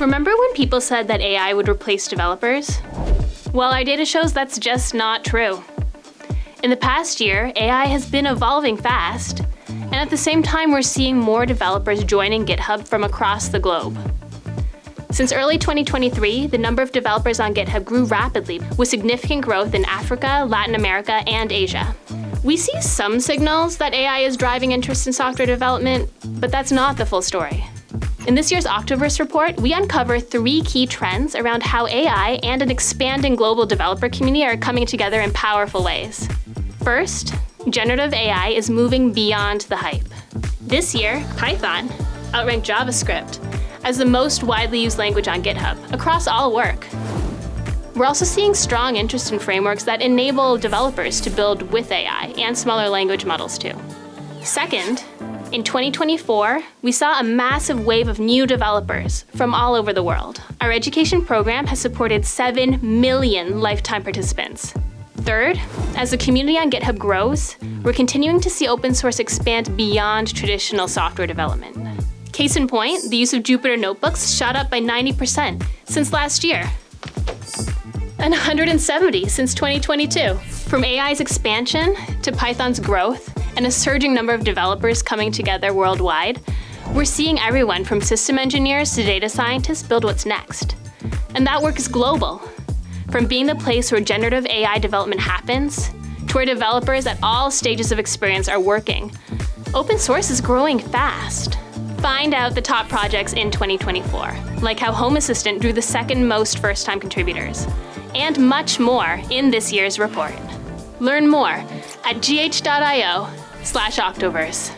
Remember when people said that AI would replace developers? Well, our data shows that's just not true. In the past year, AI has been evolving fast, and at the same time, we're seeing more developers joining GitHub from across the globe. Since early 2023, the number of developers on GitHub grew rapidly, with significant growth in Africa, Latin America, and Asia. We see some signals that AI is driving interest in software development, but that's not the full story. In this year's Octoverse report, we uncover 3 key trends around how AI and an expanding global developer community are coming together in powerful ways. First, generative AI is moving beyond the hype. This year, Python outranked JavaScript as the most widely used language on GitHub across all work. We're also seeing strong interest in frameworks that enable developers to build with AI and smaller language models too. Second, in 2024, we saw a massive wave of new developers from all over the world. Our education program has supported 7 million lifetime participants. Third, as the community on GitHub grows, we're continuing to see open source expand beyond traditional software development. Case in point, the use of Jupyter notebooks shot up by 90% since last year, and 170 since 2022. From AI's expansion to Python's growth and a surging number of developers coming together worldwide, we're seeing everyone from system engineers to data scientists build what's next. And that work is global. From being the place where generative AI development happens, to where developers at all stages of experience are working, open source is growing fast. Find out the top projects in 2024, like how Home Assistant drew the second most first-time contributors, and much more in this year's report. Learn more at gh.io/Octoverse.